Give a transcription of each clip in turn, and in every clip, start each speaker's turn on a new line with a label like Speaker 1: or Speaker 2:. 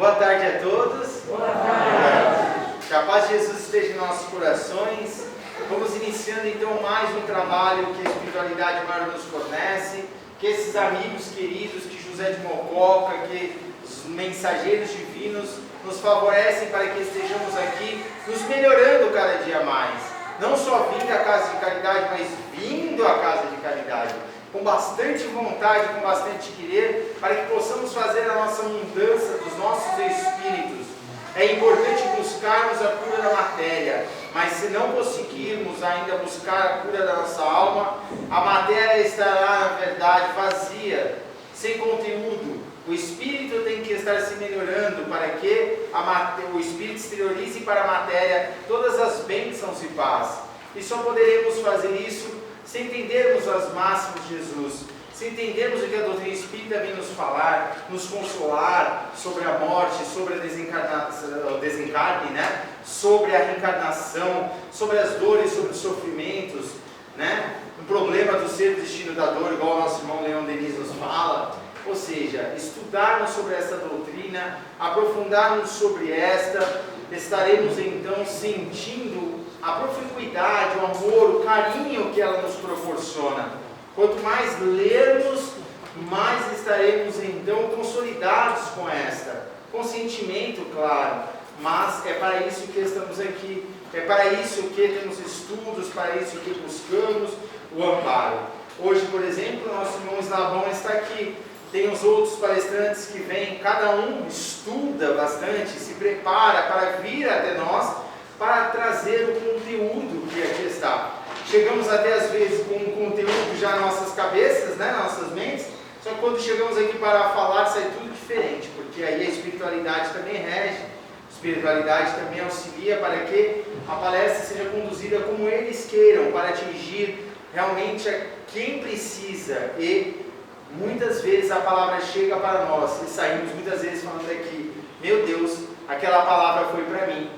Speaker 1: Boa tarde a todos.
Speaker 2: Boa tarde.
Speaker 1: Que a paz de Jesus esteja em nossos corações. Vamos iniciando então mais um trabalho que a espiritualidade maior nos fornece, que esses amigos queridos, que José de Mococa, que os mensageiros divinos nos favorecem para que estejamos aqui nos melhorando cada dia mais. Não só vindo à casa de caridade, mas vindo à casa de caridade. Com bastante vontade, com bastante querer, para que possamos fazer a nossa mudança dos nossos espíritos. É importante buscarmos a cura da matéria, mas se não conseguirmos ainda buscar a cura da nossa alma, a matéria estará, na verdade, vazia, sem conteúdo. O espírito tem que estar se melhorando para que o espírito exteriorize para a matéria todas as bênçãos e paz. E só poderemos fazer isso se entendermos as máximas de Jesus, se entendermos o que a doutrina espírita vem nos falar, nos consolar sobre a morte, sobre a desencarnação, o desencarne, né? Sobre a reencarnação, sobre as dores, sobre os sofrimentos, né? O problema do ser, do destino da dor, igual o nosso irmão Leão Denis nos fala. Ou seja, estudarmos sobre essa doutrina, aprofundarmos sobre esta, estaremos então sentindo a profundidade, o amor, o carinho que ela nos proporciona. Quanto mais lermos, mais estaremos então consolidados com esta, com sentimento, claro, mas é para isso que estamos aqui, é para isso que temos estudos, para isso que buscamos o amparo. Hoje, por exemplo, nosso irmão Eslabão está aqui, tem os outros palestrantes que vêm, cada um estuda bastante, se prepara para vir até nós, para trazer o conteúdo que aqui está. Chegamos até às vezes com um conteúdo já nas nossas cabeças, né, nas nossas mentes, só que quando chegamos aqui para falar sai tudo diferente, porque aí a espiritualidade também rege, a espiritualidade também auxilia para que a palestra seja conduzida como eles queiram, para atingir realmente a quem precisa. E muitas vezes a palavra chega para nós e saímos muitas vezes falando aqui, meu Deus, aquela palavra foi para mim.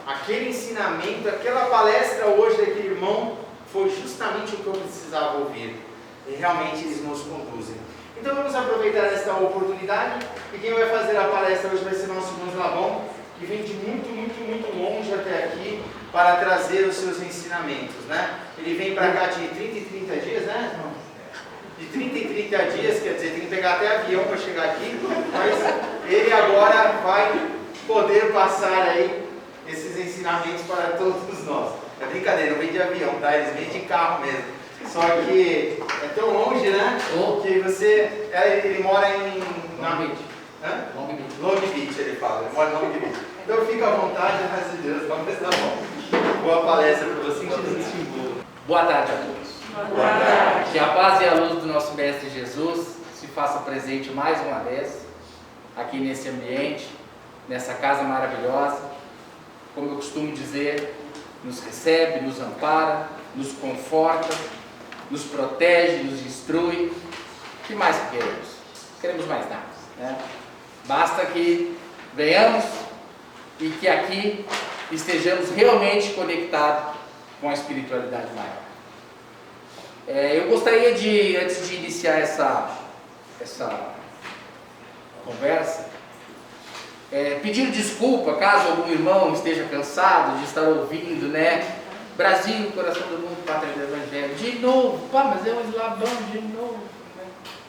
Speaker 1: Aquele ensinamento, aquela palestra hoje daquele irmão foi justamente o que eu precisava ouvir. E realmente eles nos conduzem. Então vamos aproveitar esta oportunidade. E quem vai fazer a palestra hoje vai ser nosso irmão Eslabão, que vem de muito longe até aqui para trazer os seus ensinamentos, né? Ele vem para cá de 30 em 30 dias, né, irmão? De 30 em 30 dias, quer dizer, tem que pegar até avião para chegar aqui, mas ele agora vai poder passar aí esses ensinamentos para todos nós. É brincadeira, não vem de avião, tá? Eles vêm de carro mesmo. Só que é tão longe, né? Que você... Ele mora em...
Speaker 2: Long Beach.
Speaker 1: Hã?
Speaker 2: Long Beach.
Speaker 1: Long Beach, ele fala. Ele mora em Long Beach. Então fica à vontade, mas de Deus, vamos ver se tá bom. Boa palestra para você.
Speaker 2: Boa tarde a todos.
Speaker 1: Boa tarde.
Speaker 2: Que a paz e a luz do nosso Mestre Jesus se faça presente mais uma vez aqui nesse ambiente, nessa casa maravilhosa. Como eu costumo dizer, nos recebe, nos ampara, nos conforta, nos protege, nos instrui. O que mais queremos? Queremos mais nada, né? Basta que venhamos e que aqui estejamos realmente conectados com a espiritualidade maior. Eu gostaria de, antes de iniciar essa conversa, pedir desculpa caso algum irmão esteja cansado de estar ouvindo, né? Brasil, coração do mundo, pátria do Evangelho. De novo, pá, mas é um Eslabão de novo. Né?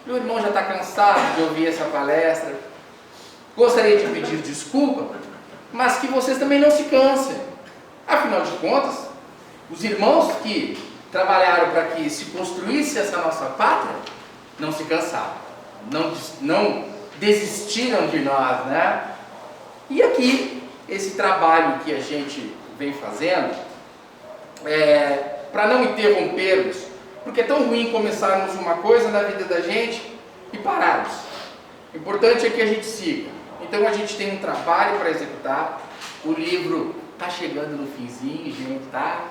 Speaker 2: E o irmão já está cansado de ouvir essa palestra. Gostaria de pedir desculpa, mas que vocês também não se cansem. Afinal de contas, os irmãos que trabalharam para que se construísse essa nossa pátria não se cansaram, não desistiram de nós, né? E aqui, esse trabalho que a gente vem fazendo, para não interrompermos, porque é tão ruim começarmos uma coisa na vida da gente e pararmos. O importante é que a gente siga. Então a gente tem um trabalho para executar, o livro está chegando no finzinho, gente, tá?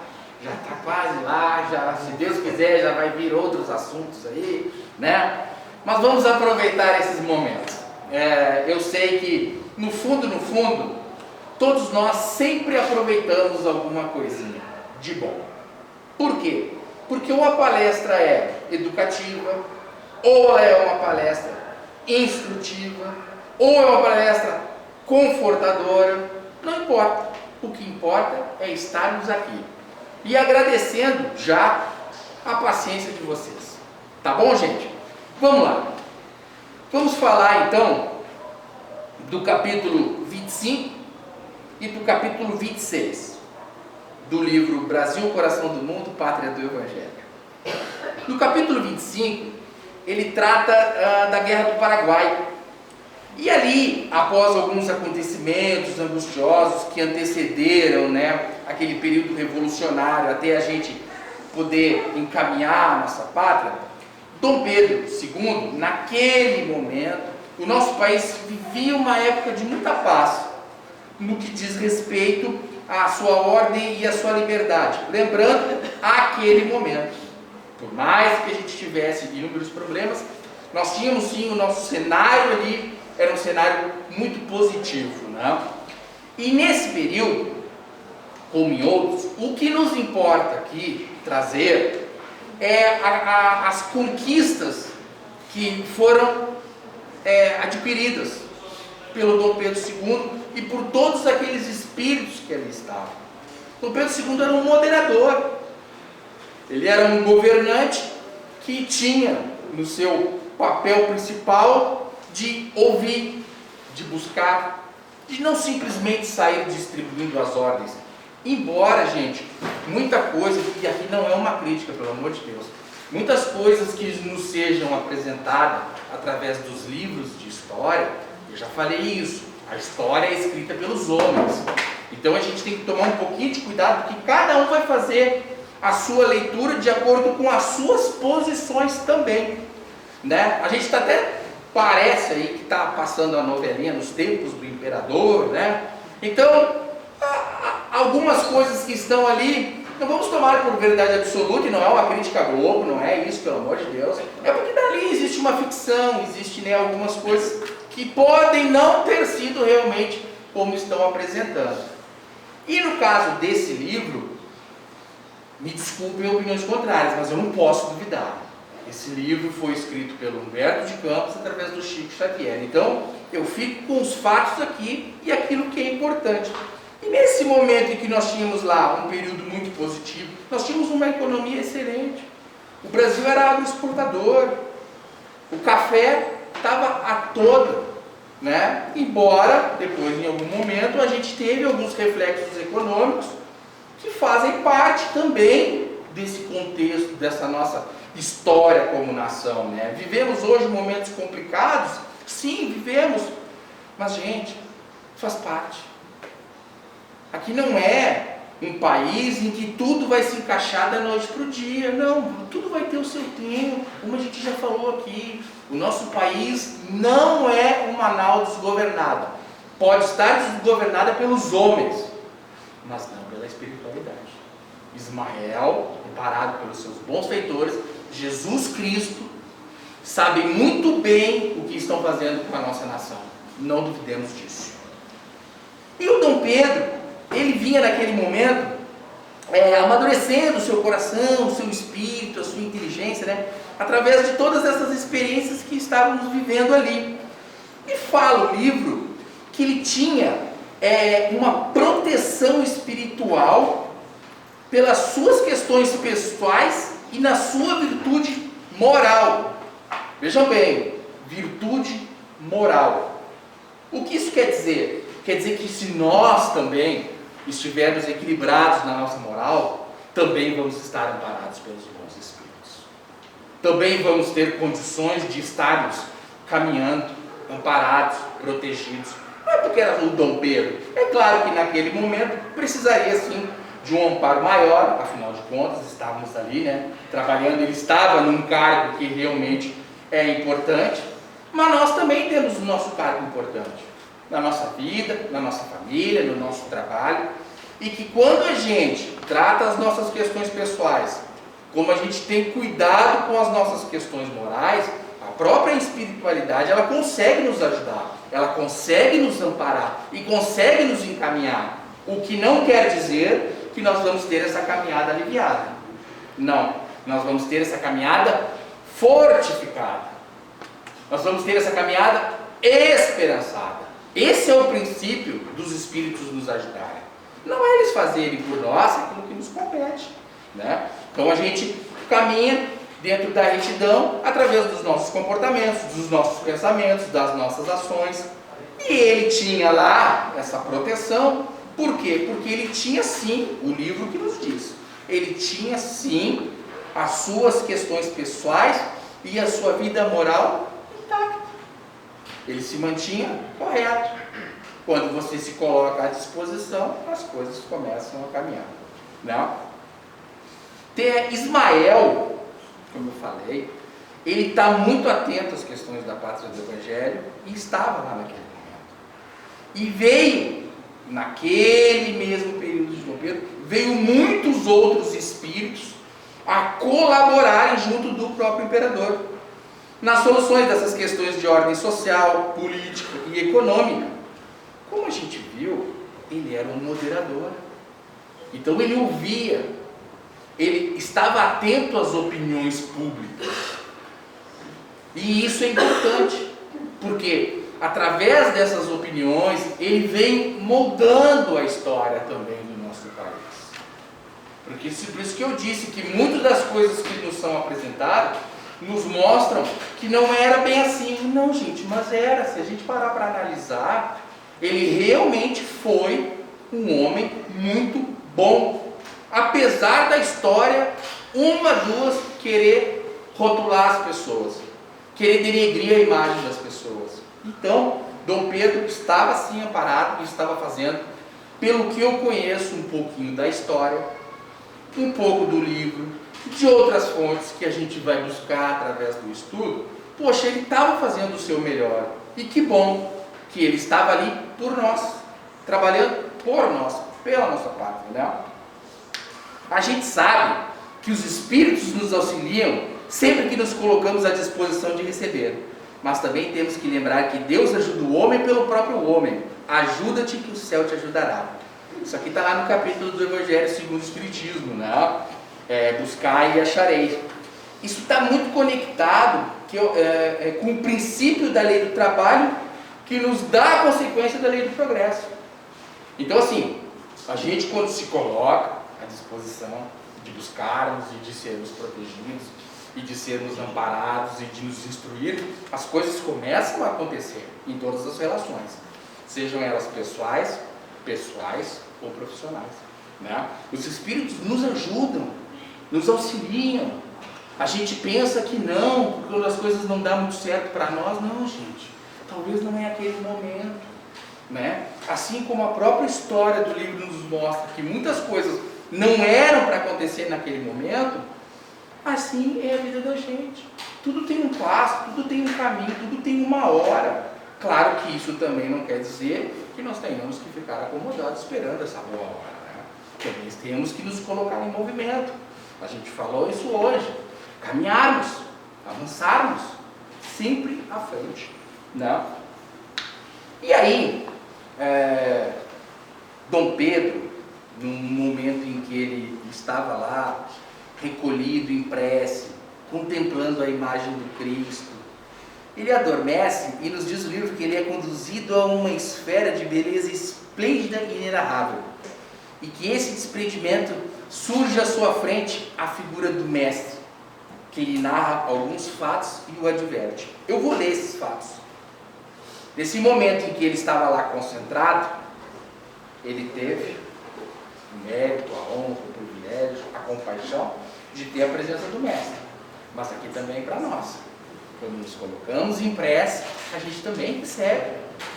Speaker 2: Já está quase lá, já, se Deus quiser já vai vir outros assuntos aí, né? Mas vamos aproveitar esses momentos. Eu sei que no fundo, todos nós sempre aproveitamos alguma coisinha de bom. Por quê? Porque ou a palestra é educativa, ou é uma palestra instrutiva, ou é uma palestra confortadora, não importa. O que importa é estarmos aqui. E agradecendo já a paciência de vocês. Tá bom, gente? Vamos lá. Vamos falar então do capítulo 25 e do capítulo 26 do livro Brasil, Coração do Mundo, Pátria do Evangelho. No capítulo 25, ele trata da Guerra do Paraguai. E ali, após alguns acontecimentos angustiosos que antecederam, né, aquele período revolucionário até a gente poder encaminhar a nossa pátria, Dom Pedro II, naquele momento, o nosso país vivia uma época de muita paz no que diz respeito à sua ordem e à sua liberdade. Lembrando, aquele momento, por mais que a gente tivesse inúmeros problemas, nós tínhamos sim o nosso cenário ali, era um cenário muito positivo, né? E nesse período, como em outros, o que nos importa aqui trazer é as conquistas que foram adquiridas pelo Dom Pedro II e por todos aqueles espíritos que ali estavam. Dom Pedro II era um moderador, ele era um governante que tinha no seu papel principal de ouvir, de buscar, de não simplesmente sair distribuindo as ordens. Embora, gente, muita coisa, e aqui não é uma crítica, pelo amor de Deus, muitas coisas que nos sejam apresentadas através dos livros de história, eu já falei isso, a história é escrita pelos homens. Então a gente tem que tomar um pouquinho de cuidado, porque cada um vai fazer a sua leitura de acordo com as suas posições também, né? A gente está até, parece aí que está passando a novelinha nos tempos do imperador, né? Então, algumas coisas que estão ali, não vamos tomar por verdade absoluta, e não é uma crítica à Globo, não é isso, pelo amor de Deus, é porque dali existe uma ficção, existe, né, algumas coisas que podem não ter sido realmente como estão apresentando. E no caso desse livro, me desculpem opiniões contrárias, mas eu não posso duvidar. Esse livro foi escrito pelo Humberto de Campos através do Chico Xavier. Então, eu fico com os fatos aqui e aquilo que é importante. E nesse momento em que nós tínhamos lá um período muito positivo, nós tínhamos uma economia excelente. O Brasil era agroexportador. O café estava a toda, né? Embora, depois, em algum momento, a gente teve alguns reflexos econômicos que fazem parte também desse contexto, dessa nossa história como nação, né? Vivemos hoje momentos complicados? Sim, vivemos. Mas, gente, faz parte. Aqui não é um país em que tudo vai se encaixar da noite para o dia. Não, tudo vai ter o seu tempo, como a gente já falou aqui. O nosso país não é uma Manaus desgovernada. Pode estar desgovernada pelos homens, mas não pela espiritualidade. Ismael, amparado pelos seus bons feitores, Jesus Cristo, sabem muito bem o que estão fazendo com a nossa nação. Não duvidemos disso. E o Dom Pedro, ele vinha naquele momento amadurecendo o seu coração, o seu espírito, a sua inteligência, né? Através de todas essas experiências que estávamos vivendo ali. E fala o livro que ele tinha uma proteção espiritual pelas suas questões pessoais e na sua virtude moral. Vejam bem, virtude moral. O que isso quer dizer? Quer dizer que se nós também estivermos equilibrados na nossa moral, também vamos estar amparados pelos bons espíritos. Também vamos ter condições de estarmos caminhando, amparados, protegidos. Não é porque era o Dom Pedro. É claro que naquele momento precisaria sim de um amparo maior, afinal de contas estávamos ali, né, trabalhando, ele estava num cargo que realmente é importante, mas nós também temos o nosso cargo importante na nossa vida, na nossa família, no nosso trabalho, e que quando a gente trata as nossas questões pessoais, como a gente tem cuidado com as nossas questões morais, a própria espiritualidade, ela consegue nos ajudar, ela consegue nos amparar e consegue nos encaminhar, o que não quer dizer que nós vamos ter essa caminhada aliviada. Não, nós vamos ter essa caminhada fortificada. Nós vamos ter essa caminhada esperançada. Esse é o princípio dos Espíritos nos ajudarem. Não é eles fazerem por nós aquilo que nos compete, né? Então a gente caminha dentro da retidão através dos nossos comportamentos, dos nossos pensamentos, das nossas ações. E ele tinha lá essa proteção. Por quê? Porque ele tinha sim, o livro que nos diz, ele tinha sim as suas questões pessoais e a sua vida moral intacta. Ele se mantinha correto. Quando você se coloca à disposição, as coisas começam a caminhar, né? Ismael, como eu falei, ele está muito atento às questões da pátria do Evangelho e estava lá naquele momento. E veio, naquele mesmo período de Dom Pedro, veio muitos outros espíritos a colaborarem junto do próprio imperador nas soluções dessas questões de ordem social, política e econômica. Como a gente viu, ele era um moderador. Então ele ouvia, ele estava atento às opiniões públicas. E isso é importante, porque através dessas opiniões, ele vem moldando a história também do nosso país. Porque por isso que eu disse que muitas das coisas que nos são apresentadas nos mostram que não era bem assim. Não, gente, mas era. Se a gente parar para analisar, ele realmente foi um homem muito bom. Apesar da história, duas, querer rotular as pessoas, querer denegrir a imagem das pessoas. Então, Dom Pedro estava sim amparado e estava fazendo, pelo que eu conheço um pouquinho da história, um pouco do livro, de outras fontes que a gente vai buscar através do estudo. Poxa, ele estava fazendo o seu melhor. E que bom que ele estava ali por nós, trabalhando por nós, pela nossa pátria, né? A gente sabe que os Espíritos nos auxiliam sempre que nos colocamos à disposição de receber. Mas também temos que lembrar que Deus ajuda o homem pelo próprio homem. Ajuda-te que o céu te ajudará. Isso aqui está lá no capítulo do Evangelho segundo o Espiritismo, né? Buscai e achareis. Isso está muito conectado com o princípio da lei do trabalho, que nos dá a consequência da lei do progresso. Então assim, a gente quando se coloca à disposição de buscarmos e de sermos protegidos, e de sermos amparados e de nos instruir, as coisas começam a acontecer em todas as relações, sejam elas pessoais ou profissionais, né? Os Espíritos nos ajudam, nos auxiliam. A gente pensa que não, porque quando as coisas não dão muito certo para nós, não, gente, talvez não é aquele momento, né? Assim como a própria história do livro nos mostra que muitas coisas não eram para acontecer naquele momento, assim é a vida da gente. Tudo tem um passo, tudo tem um caminho, tudo tem uma hora. Claro que isso também não quer dizer que nós tenhamos que ficar acomodados esperando essa boa hora, né? Também temos que nos colocar em movimento. A gente falou isso hoje. Caminharmos, avançarmos, sempre à frente, né? E aí, Dom Pedro, num momento em que ele estava lá, recolhido em prece, contemplando a imagem do Cristo, ele adormece e nos diz o livro que ele é conduzido a uma esfera de beleza esplêndida e inenarrável, e que esse desprendimento surge à sua frente a figura do Mestre, que lhe narra alguns fatos e o adverte. Eu vou ler esses fatos. Nesse momento em que ele estava lá concentrado, ele teve o mérito, a honra, o privilégio, a compaixão de ter a presença do Mestre. Mas aqui também para nós. Quando nos colocamos em prece, a gente também recebe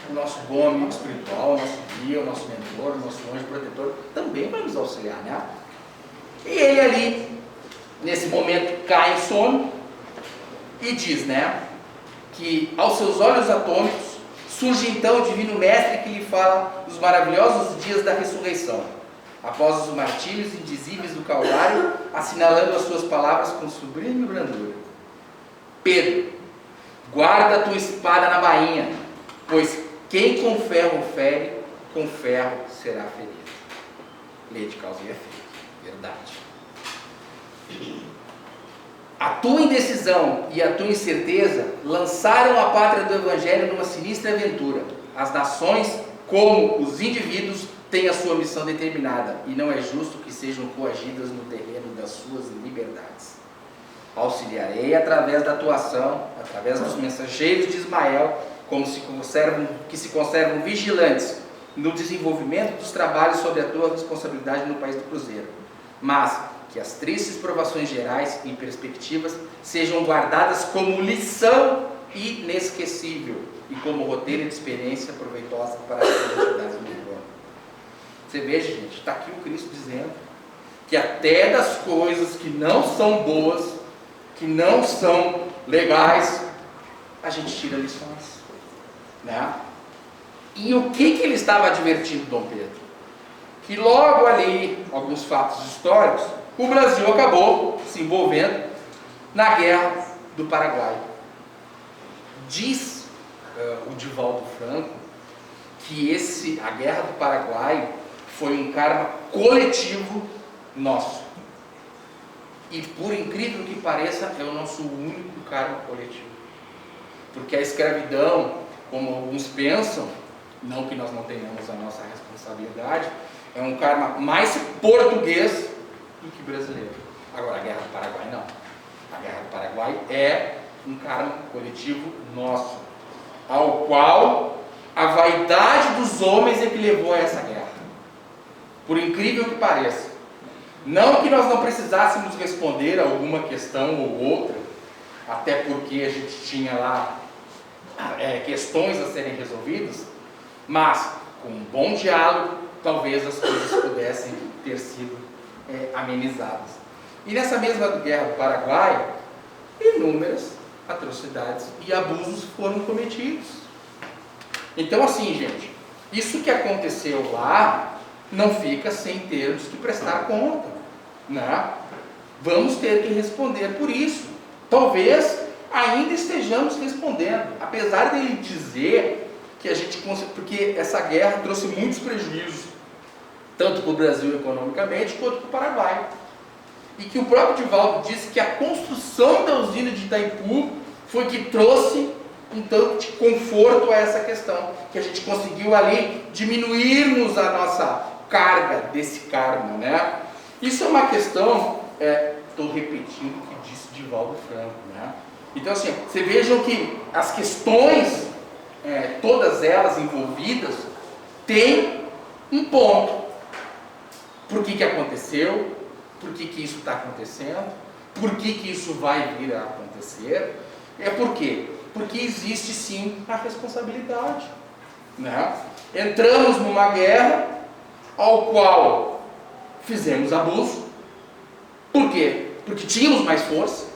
Speaker 2: o nosso bom amigo espiritual, o nosso guia, o nosso mentor, o nosso anjo protetor, também vai nos auxiliar, né? E ele ali, nesse momento, cai em sono e diz, né, que aos seus olhos atônitos surge então o Divino Mestre que lhe fala dos maravilhosos dias da ressurreição, após os martírios indizíveis do Calvário, assinalando as suas palavras com sublime brandura. Pedro, guarda a tua espada na bainha, pois quem com ferro fere, com ferro será ferido. Lei de causa e efeito. Verdade. A tua indecisão e a tua incerteza lançaram a pátria do Evangelho numa sinistra aventura, as nações como os indivíduos têm a sua missão determinada e não é justo que sejam coagidas no terreno das suas liberdades. Auxiliarei através da atuação, através dos mensageiros de Ismael, que se conservam vigilantes no desenvolvimento dos trabalhos sob a tua responsabilidade no país do Cruzeiro, mas que as tristes provações gerais e perspectivas sejam guardadas como lição inesquecível e como roteiro de experiência proveitosa para as universidades do mundo. Você veja, gente, está aqui o Cristo dizendo que até das coisas que não são boas, que não são legais, a gente tira lições, né? E o que ele estava advertindo, Dom Pedro? Que logo ali, alguns fatos históricos, o Brasil acabou se envolvendo na Guerra do Paraguai. Diz o Divaldo Franco que a Guerra do Paraguai foi um karma coletivo nosso. E por incrível que pareça, é o nosso único karma coletivo. Porque a escravidão, como alguns pensam, não que nós não tenhamos a nossa responsabilidade, é um karma mais português do que brasileiro. Agora, a Guerra do Paraguai não. A Guerra do Paraguai é um karma coletivo nosso, ao qual a vaidade dos homens é que levou a essa guerra. Por incrível que pareça. Não que nós não precisássemos responder a alguma questão ou outra, até porque a gente tinha lá questões a serem resolvidas, mas com um bom diálogo, talvez as coisas pudessem ter sido amenizadas. E nessa mesma Guerra do Paraguai, inúmeras atrocidades e abusos foram cometidos. Então, assim, gente, isso que aconteceu lá não fica sem termos que prestar conta, né? Vamos ter que responder por isso. Talvez ainda estejamos respondendo, apesar dele dizer que a gente, porque essa guerra trouxe muitos prejuízos, tanto para o Brasil economicamente, quanto para o Paraguai. E que o próprio Divaldo disse que a construção da usina de Itaipu foi que trouxe um tanto de conforto a essa questão, que a gente conseguiu ali diminuirmos a nossa carga desse karma, né? Isso é uma questão, estou repetindo o que disse Divaldo Franco, né? Então, assim, vocês vejam que as questões, todas elas envolvidas, têm um ponto. Por que aconteceu? Por que isso está acontecendo? Por que isso vai vir a acontecer? Por quê? Porque existe sim a responsabilidade, né? Entramos numa guerra ao qual fizemos abuso. Por quê? Porque tínhamos mais força.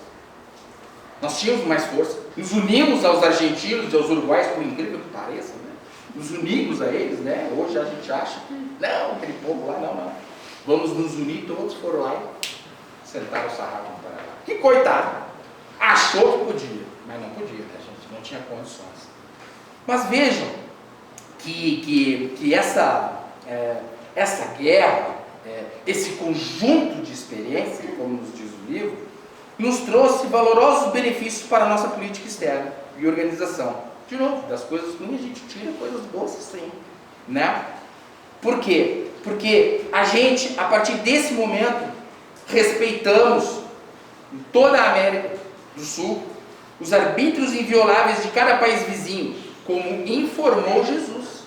Speaker 2: Nós tínhamos mais força. Nos unimos aos argentinos e aos uruguaios, por incrível que pareça, né? Nos unimos a eles, né? Hoje a gente acha que não, aquele povo lá, não. Vamos nos unir, todos foram lá e sentaram o sarrafo no Paraná. Que coitado! Achou que podia, mas não podia, né, gente? Não tinha condições. Mas vejam que essa guerra, esse conjunto de experiências, como nos diz o livro, nos trouxe valorosos benefícios para a nossa política externa e organização. De novo, das coisas ruins a gente tira coisas boas sim, né? Por quê? Porque a gente, a partir desse momento, respeitamos em toda a América do Sul os arbítrios invioláveis de cada país vizinho, como informou Jesus.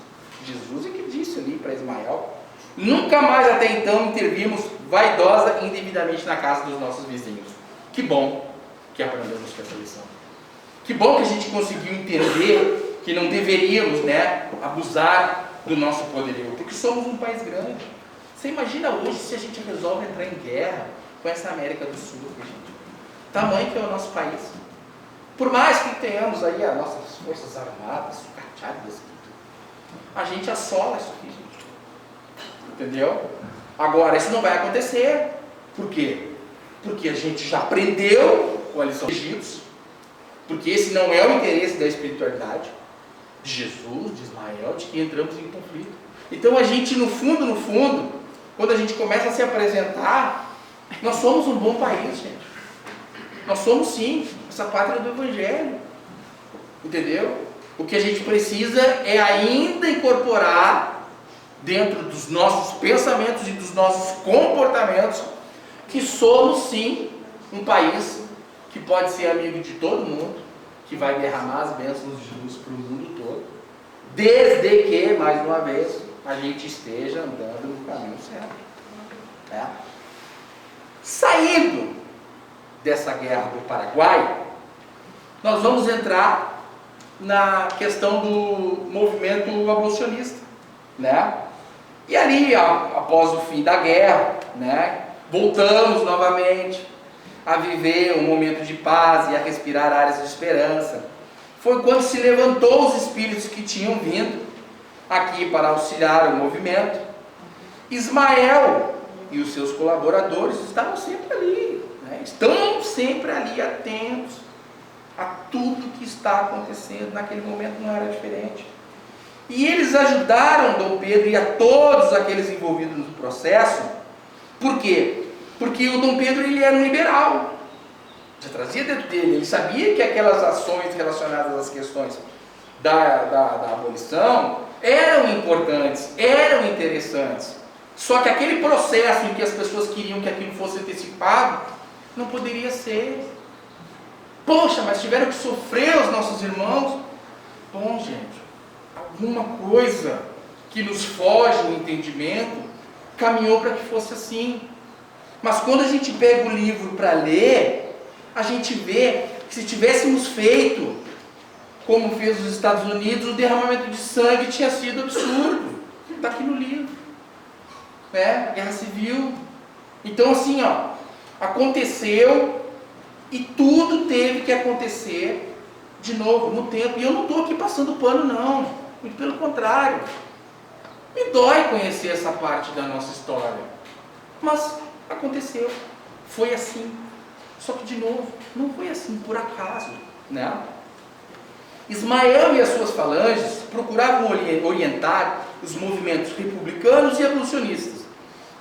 Speaker 2: Jesus é que disse ali para Ismael: nunca mais até então intervimos vaidosa e indevidamente na casa dos nossos vizinhos. Que bom que aprendemos com essa lição. Que bom que a gente conseguiu entender que não deveríamos, né, abusar do nosso poderio, porque somos um país grande. Você imagina hoje se a gente resolve entrar em guerra com essa América do Sul, gente? Tamanho que é o nosso país. Por mais que tenhamos aí as nossas forças armadas, sucateadas, a gente assola isso aqui, gente. Entendeu? Agora, isso não vai acontecer. Por quê? Porque a gente já aprendeu com a lição dos egípcios, porque esse não é o interesse da espiritualidade de Jesus, de Ismael, de que entramos em conflito. Então a gente, no fundo, quando a gente começa a se apresentar, nós somos um bom país, gente. Nós somos sim, essa pátria do Evangelho. Entendeu? O que a gente precisa é ainda incorporar dentro dos nossos pensamentos e dos nossos comportamentos que somos sim um país que pode ser amigo de todo mundo, que vai derramar as bênçãos de Jesus para o mundo todo, desde que, mais uma vez, a gente esteja andando no caminho certo. Saindo dessa guerra do Paraguai, nós vamos entrar na questão do movimento abolicionista, né? E ali, após o fim da guerra, né, voltamos novamente a viver um momento de paz e a respirar áreas de esperança. Foi quando se levantou os espíritos que tinham vindo aqui para auxiliar o movimento. Ismael e os seus colaboradores estavam sempre ali, né? Estão sempre ali atentos a tudo que está acontecendo. Naquele momento não era diferente. E eles ajudaram Dom Pedro e a todos aqueles envolvidos no processo. Por quê? Porque o Dom Pedro ele era um liberal. Já trazia dentro dele. Ele sabia que aquelas ações relacionadas às questões da abolição eram importantes, eram interessantes. Só que aquele processo em que as pessoas queriam que aquilo fosse antecipado, não poderia ser. Poxa, mas tiveram que sofrer os nossos irmãos. Bom, gente, alguma coisa que nos foge do entendimento caminhou para que fosse assim. Mas quando a gente pega o livro para ler, a gente vê que se tivéssemos feito como fez os Estados Unidos, o derramamento de sangue tinha sido absurdo. Está aqui no livro. Guerra civil. Então assim, aconteceu e tudo teve que acontecer de novo, no tempo. E eu não estou aqui passando pano, não. Muito pelo contrário. Me dói conhecer essa parte da nossa história. Mas aconteceu. Foi assim. Só que, de novo, não foi assim por acaso, né? Ismael e as suas falanges procuravam orientar os movimentos republicanos e abolicionistas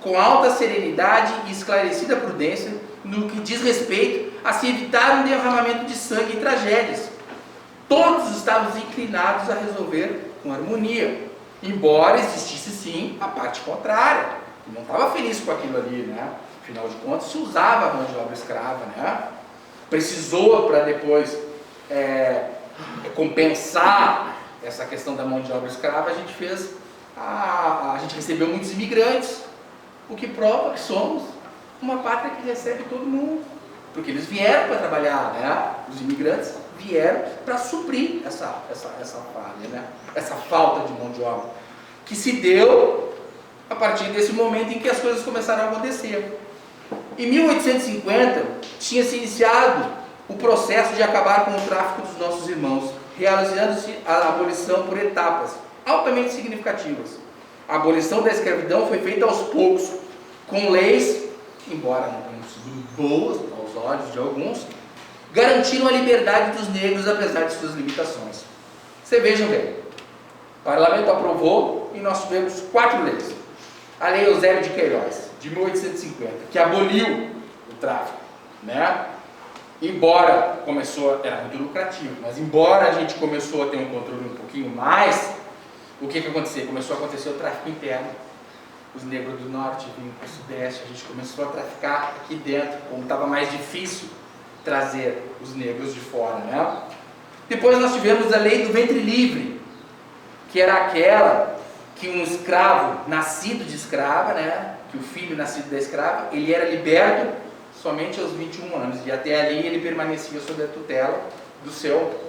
Speaker 2: com alta serenidade e esclarecida prudência no que diz respeito a se evitar um derramamento de sangue e tragédias. Todos estavam inclinados a resolver com harmonia, embora existisse sim a parte contrária, que não estava feliz com aquilo ali, né? Afinal de contas, se usava a mão de obra escrava, né? Precisou para depois compensar essa questão da mão de obra escrava, a gente recebeu muitos imigrantes, o que prova que somos uma pátria que recebe todo mundo, porque eles vieram para trabalhar, né? Os imigrantes vieram para suprir essa falha, né? Essa falta de mão de obra, que se deu a partir desse momento em que as coisas começaram a acontecer. Em 1850, tinha se iniciado o processo de acabar com o tráfico dos nossos irmãos, realizando-se a abolição por etapas altamente significativas. A abolição da escravidão foi feita aos poucos, com leis, embora não tenham sido boas aos olhos de alguns, garantiram a liberdade dos negros apesar de suas limitações. Vocês vejam bem, o parlamento aprovou e nós tivemos 4 leis. A Lei Eusébio de Queiroz, de 1850, que aboliu o tráfico, né? Embora era muito lucrativo, mas embora a gente começou a ter um controle um pouquinho mais, o que aconteceu? Começou a acontecer o tráfico interno. Os negros do norte vinham para o sudeste, a gente começou a traficar aqui dentro, como estava mais difícil trazer os negros de fora, né? Depois nós tivemos a lei do ventre livre, que era aquela que um escravo nascido de escrava, né? Que o filho nascido da escrava, ele era liberto somente aos 21 anos, e até ali ele permanecia sob a tutela do seu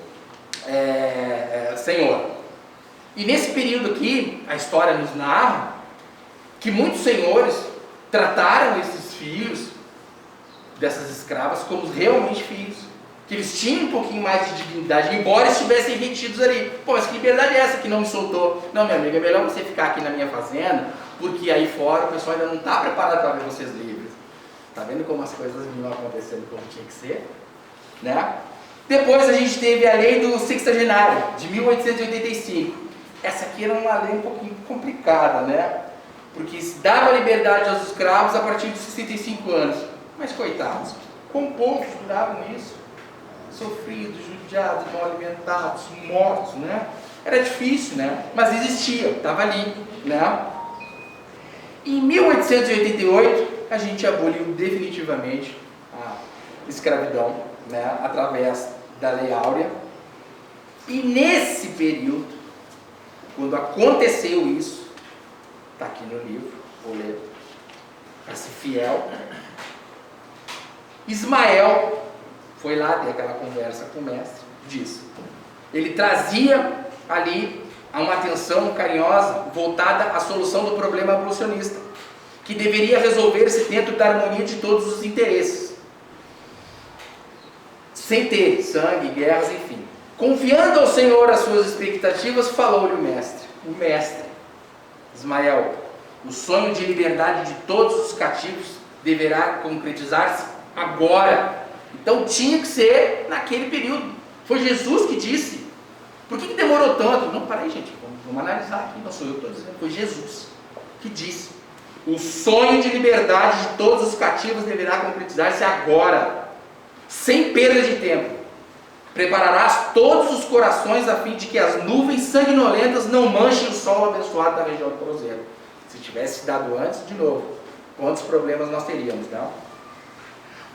Speaker 2: senhor. E nesse período aqui, a história nos narra que muitos senhores trataram esses filhos dessas escravas como realmente filhos, que eles tinham um pouquinho mais de dignidade, embora estivessem retidos ali. Pô, mas que liberdade é essa que não me soltou? Não, minha amiga, é melhor você ficar aqui na minha fazenda, porque aí fora o pessoal ainda não está preparado para ver vocês livres. Tá vendo como as coisas vinham acontecendo como tinha que ser? Né? Depois a gente teve a lei do sexagenário, de 1885. Essa aqui era uma lei um pouquinho complicada, né? Porque se dava liberdade aos escravos a partir dos 65 anos. Mas coitados, quão poucos duravam isso? sofridos, judiados, mal alimentados, mortos, né? Era difícil, né? Mas existia, estava ali, né? Em 1888, a gente aboliu definitivamente a escravidão, né? Através da Lei Áurea. E nesse período, quando aconteceu isso, está aqui no livro, vou ler, para ser fiel, Ismael foi lá ter aquela conversa com o mestre, disse, ele trazia ali uma atenção carinhosa voltada à solução do problema abolicionista, que deveria resolver-se dentro da harmonia de todos os interesses, sem ter sangue, guerras, enfim. Confiando ao Senhor as suas expectativas, falou-lhe o mestre, Ismael, o sonho de liberdade de todos os cativos deverá concretizar-se agora. Então tinha que ser naquele período. Foi Jesus que disse. Por que demorou tanto? Não, parei, gente, vamos analisar aqui, não sou eu que estou dizendo, foi Jesus que disse. O sonho de liberdade de todos os cativos deverá concretizar-se agora, sem perda de tempo. Prepararás todos os corações a fim de que as nuvens sanguinolentas não manchem o sol abençoado da região do cruzeiro. Se tivesse dado antes, de novo, quantos problemas nós teríamos, não?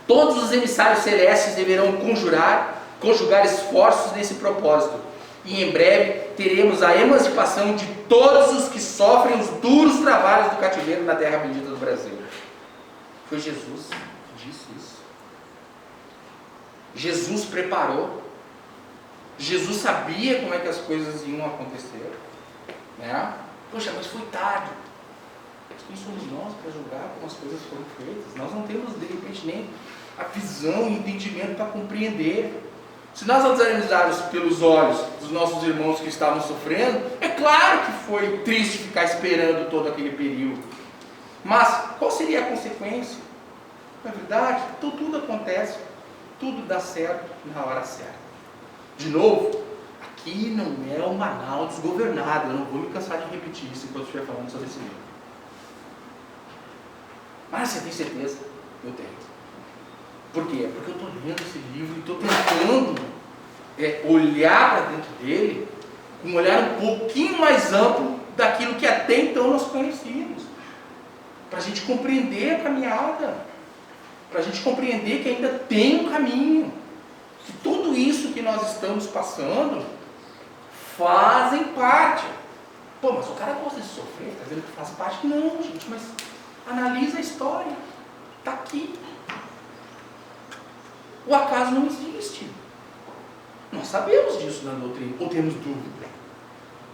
Speaker 2: Todos os emissários celestes deverão conjugar esforços nesse propósito. E em breve teremos a emancipação de todos os que sofrem os duros trabalhos do cativeiro na terra bendita do Brasil. Foi Jesus que disse isso. Jesus preparou. Jesus sabia como é que as coisas iam acontecer, né? Poxa, mas foi tarde. Quem somos nós para julgar como as coisas foram feitas? Nós não temos, de repente, nem a visão e entendimento para compreender. Se nós analisarmos pelos olhos dos nossos irmãos que estavam sofrendo, é claro que foi triste ficar esperando todo aquele período. Mas qual seria a consequência? Na verdade, então tudo acontece, tudo dá certo na hora certa. De novo, aqui não é o Manaus desgovernado, eu não vou me cansar de repetir isso enquanto estiver falando sobre esse livro. Mas você tem certeza? Eu tenho. Por quê? Porque eu estou lendo esse livro e estou tentando olhar para dentro dele com um olhar um pouquinho mais amplo daquilo que até então nós conhecíamos. Para a gente compreender a caminhada. Para a gente compreender que ainda tem um caminho. Que tudo isso que nós estamos passando fazem parte. Pô, mas o cara gosta de sofrer, está dizendo que faz parte? Não, gente, mas analisa a história. Está aqui. O acaso não existe. Nós sabemos disso na doutrina, ou temos dúvida.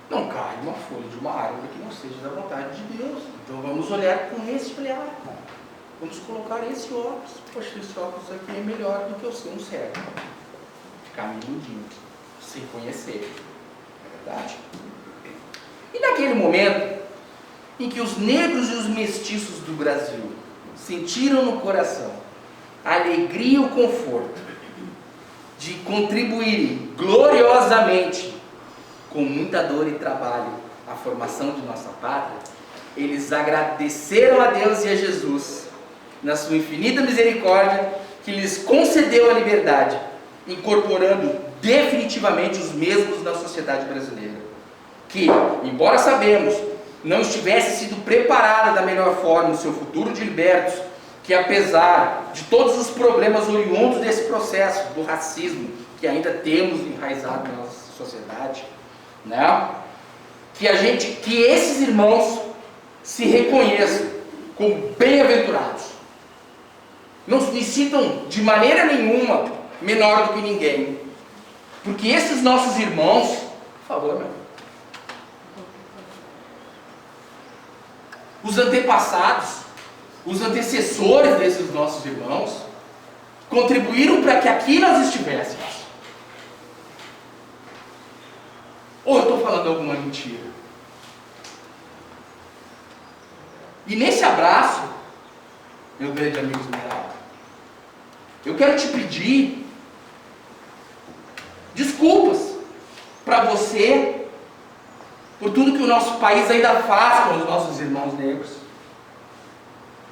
Speaker 2: Não cai uma folha de uma árvore que não seja da vontade de Deus. Então vamos olhar com esse olhar. Vamos colocar esse óculos. Poxa, esse óculos aqui é melhor do que eu ser um cego. Ficar me iludindo, sem conhecer. É verdade? E naquele momento em que os negros e os mestiços do Brasil sentiram no coração a alegria e o conforto de contribuírem gloriosamente, com muita dor e trabalho, à formação de nossa pátria, eles agradeceram a Deus e a Jesus, na sua infinita misericórdia, que lhes concedeu a liberdade, incorporando definitivamente os mesmos na sociedade brasileira, que, embora sabemos, não estivesse sido preparada da melhor forma o seu futuro de libertos, que apesar de todos os problemas oriundos desse processo, do racismo, que ainda temos enraizado na nossa sociedade, né? Que esses irmãos se reconheçam como bem-aventurados. Não se sintam de maneira nenhuma menor do que ninguém. Porque esses nossos irmãos, por favor, meu, os antepassados, os antecessores desses nossos irmãos, contribuíram para que aqui nós estivéssemos. Ou eu estou falando alguma mentira? E nesse abraço, meu grande amigo Esmeralda, eu quero te pedir desculpas para você por tudo que o nosso país ainda faz com os nossos irmãos negros,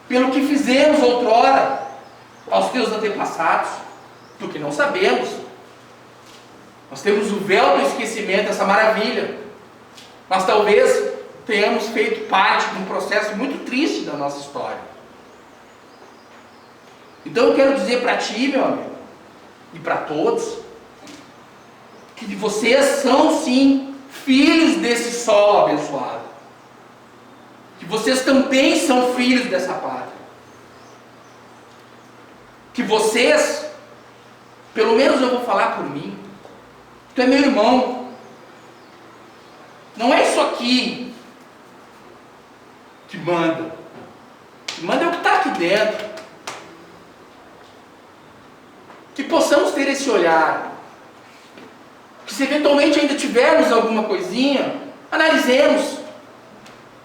Speaker 2: pelo que fizemos outrora aos teus antepassados, porque não sabemos Nós temos o véu do esquecimento, essa maravilha. Mas talvez tenhamos feito parte de um processo muito triste da nossa história. Então eu quero dizer para ti, meu amigo, e para todos, que vocês são sim filhos desse sol abençoado. Que vocês também são filhos dessa pátria. Que vocês, pelo menos eu vou falar por mim, tu é meu irmão. Não é isso aqui que manda. O que manda é o que está aqui dentro. Que possamos ter esse olhar. Que se eventualmente ainda tivermos alguma coisinha, analisemos.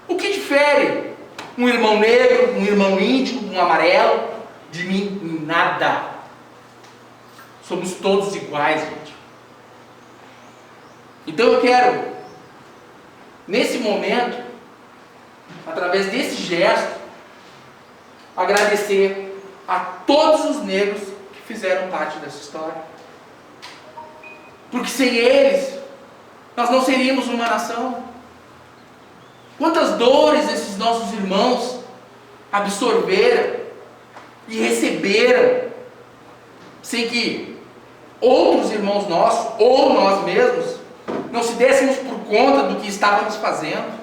Speaker 2: O que difere um irmão negro, um irmão índio, um amarelo, de mim? Em nada. Somos todos iguais, gente. Então eu quero, nesse momento, através desse gesto, agradecer a todos os negros que fizeram parte dessa história. Porque sem eles, nós não seríamos uma nação. Quantas dores esses nossos irmãos absorveram e receberam, sem que outros irmãos nossos, ou nós mesmos, não se dessemos por conta do que estávamos fazendo,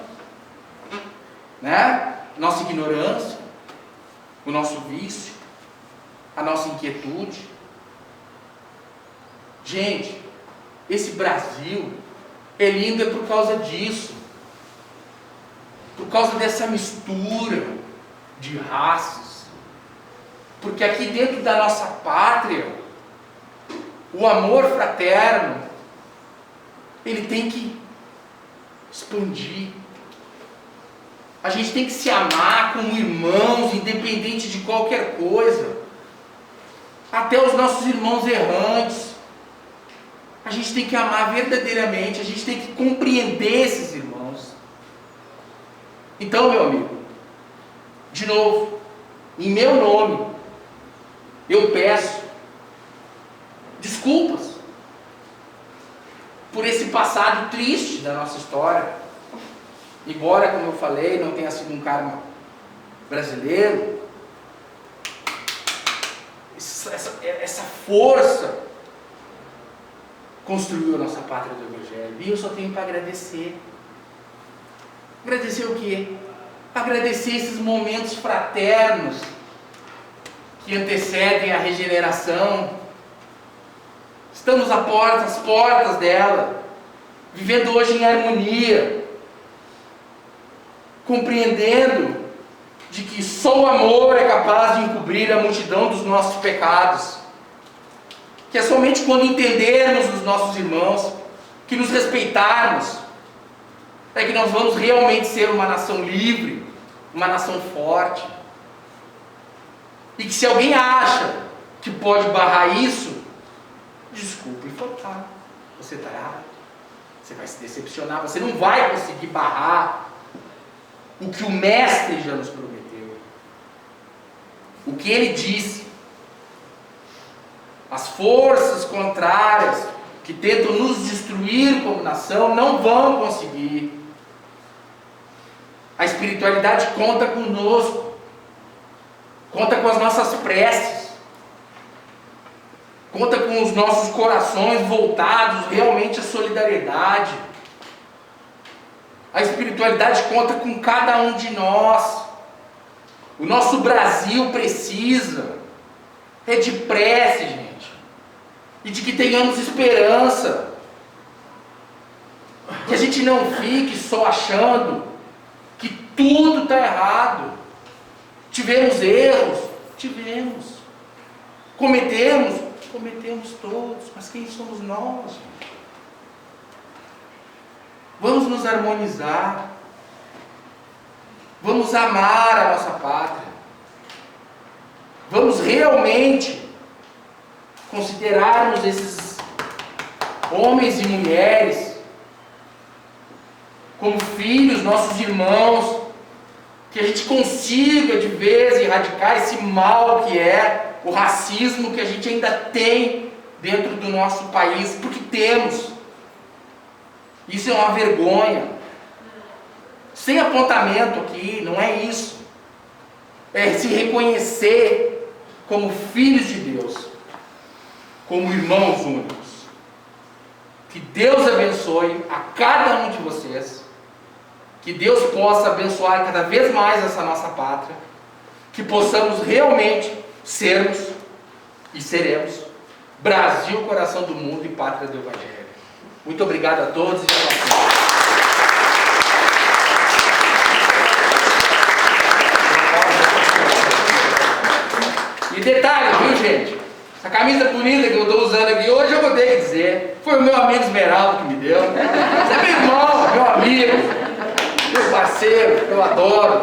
Speaker 2: né? Nossa ignorância, o nosso vício, a nossa inquietude. Gente, esse Brasil é lindo por causa disso, por causa dessa mistura de raças, porque aqui dentro da nossa pátria, o amor fraterno, ele tem que expandir. A gente tem que se amar como irmãos, independente de qualquer coisa. Até os nossos irmãos errantes. A gente tem que amar verdadeiramente, a gente tem que compreender esses irmãos. Então, meu amigo, de novo, em meu nome, eu peço desculpas por esse passado triste da nossa história. Embora, como eu falei, não tenha sido um karma brasileiro, essa força construiu a nossa pátria do Evangelho. E eu só tenho para agradecer. Agradecer o quê? Agradecer esses momentos fraternos que antecedem a regeneração. Estamos às portas dela, vivendo hoje em harmonia, compreendendo de que só o amor é capaz de encobrir a multidão dos nossos pecados. Que é somente quando entendermos os nossos irmãos, que nos respeitarmos, é que nós vamos realmente ser uma nação livre, uma nação forte. E que se alguém acha que pode barrar isso, desculpe, você está errado. Você vai se decepcionar, você não vai conseguir barrar o que o Mestre já nos prometeu. O que ele disse. As forças contrárias que tentam nos destruir como nação não vão conseguir. A espiritualidade conta conosco, conta com as nossas preces, conta com os nossos corações voltados realmente à solidariedade. A espiritualidade conta com cada um de nós. O nosso Brasil precisa de prece, gente. E de que tenhamos esperança. Que a gente não fique só achando que tudo está errado. Tivemos erros? Tivemos. Cometemos todos. Mas quem somos nós? Vamos nos harmonizar. Vamos amar a nossa pátria. Vamos realmente considerarmos esses homens e mulheres como filhos, nossos irmãos, que a gente consiga de vez erradicar esse mal que é o racismo que a gente ainda tem dentro do nosso país, porque temos. Isso é uma vergonha. Sem apontamento aqui, não é isso. É se reconhecer como filhos de Deus, como irmãos únicos. Que Deus abençoe a cada um de vocês. Que Deus possa abençoar cada vez mais essa nossa pátria. Que possamos realmente sermos e seremos Brasil, coração do mundo e pátria do Evangelho. Muito obrigado a todos e a vocês. E detalhe, viu, gente? Essa camisa bonita que eu estou usando aqui hoje, eu vou ter que dizer, foi o meu amigo Esmeraldo que me deu. Você é meu irmão, meu amigo, meu parceiro, eu adoro.